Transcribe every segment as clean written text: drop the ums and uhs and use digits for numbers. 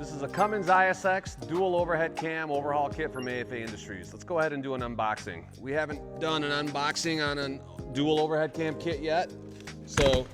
This is a Cummins ISX dual overhead cam overhaul kit from AFA Industries. Let's go ahead and do an unboxing. We haven't done an unboxing on a dual overhead cam kit yet, so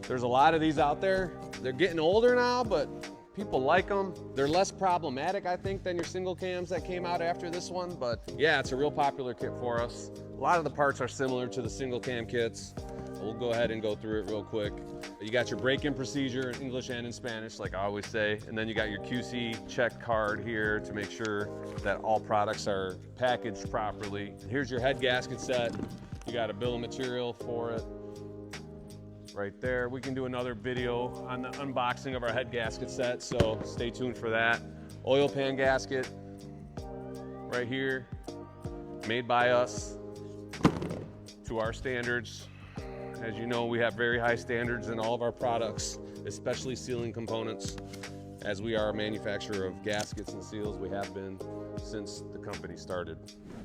there's a lot of these out there. They're getting older now, but people like them. They're less problematic, I think, than your single cams that came out after this one, but yeah, it's a real popular kit for us. A lot of the parts are similar to the single cam kits. We'll go ahead and go through it real quick. You got your break-in procedure in English and in Spanish, like I always say, and then you got your QC check card here to make sure that all products are packaged properly. Here's your head gasket set. You got a bill of material for it right there. We can do another video on the unboxing of our head gasket set, so stay tuned for that. Oil pan gasket right here, made by us to our standards. As you know, we have very high standards in all of our products, especially sealing components. As we are a manufacturer of gaskets and seals, we have been since the company started.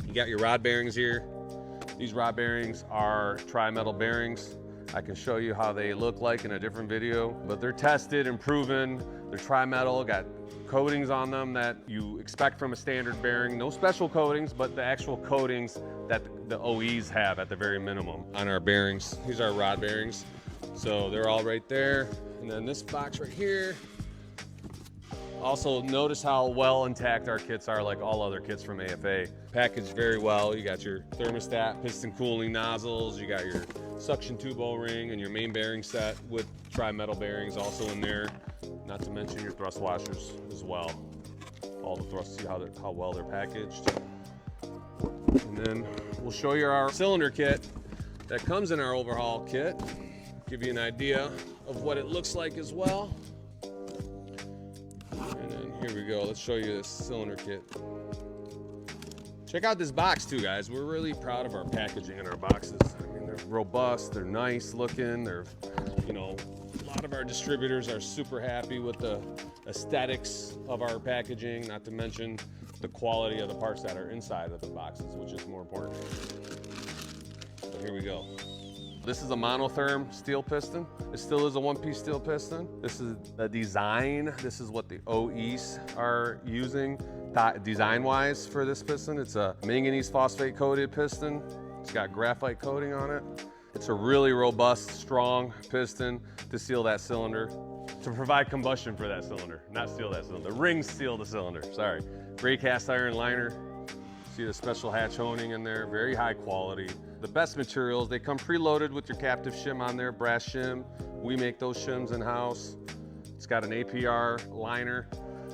You got your rod bearings here. These rod bearings are tri-metal bearings. I can show you how they look like in a different video, but they're tested and proven. They're tri-metal, got coatings on them that you expect from a standard bearing. No special coatings, but the actual coatings that the OEs have at the very minimum on our bearings. These are rod bearings. So they're all right there. And then this box right here. Also notice how well intact our kits are, like all other kits from AFA. Packaged very well. You got your thermostat, piston cooling nozzles, you got your suction tube O-ring and your main bearing set with tri-metal bearings also in there. Not to mention your thrust washers as well. All the thrusts, see how well they're packaged. And then we'll show you our cylinder kit that comes in our overhaul kit. Give you an idea of what it looks like as well. And then here we go. Let's show you this cylinder kit. Check out this box too, guys. We're really proud of our packaging in our boxes. I mean, they're robust, they're nice looking, they're, you know, a lot of our distributors are super happy with the aesthetics of our packaging, not to mention the quality of the parts that are inside of the boxes, which is more important. So here we go. This is a monotherm steel piston. It still is a one-piece steel piston. This is the design. This is what the OEs are using design-wise for this piston. It's a manganese phosphate coated piston. It's got graphite coating on it. It's a really robust, strong piston to seal that cylinder, to provide combustion for that cylinder, not seal that cylinder. The rings seal the cylinder, sorry. Gray cast iron liner. See the special hatch honing in there, very high quality. The best materials, they come preloaded with your captive shim on there, brass shim. We make those shims in-house. It's got an APR liner.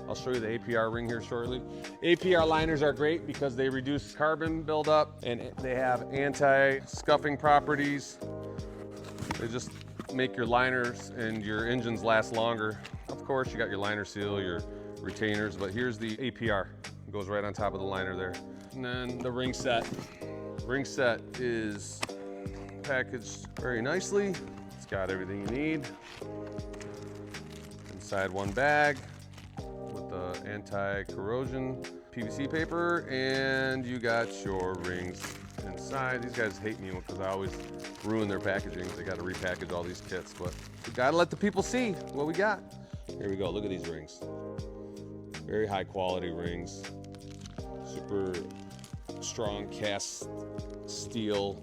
I'll show you the APR ring here shortly. APR liners are great because they reduce carbon buildup and they have anti-scuffing properties. They just make your liners and your engines last longer. Of course, you got your liner seal, your retainers, but here's the APR. It goes right on top of the liner there. And then the ring set. Ring set is packaged very nicely. It's got everything you need. Inside one bag with the anti-corrosion PVC paper, and you got your rings inside. These guys hate me because I always ruin their packaging. They got to repackage all these kits, but we got to let the people see what we got. Here we go. Look at these rings. Very high quality rings. Super strong cast steel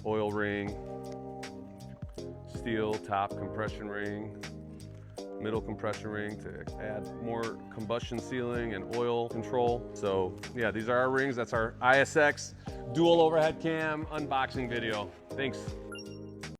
oil ring, steel top compression ring, middle compression ring to add more combustion sealing and oil control. So yeah, these are our rings. That's our ISX dual overhead cam unboxing video. Thanks.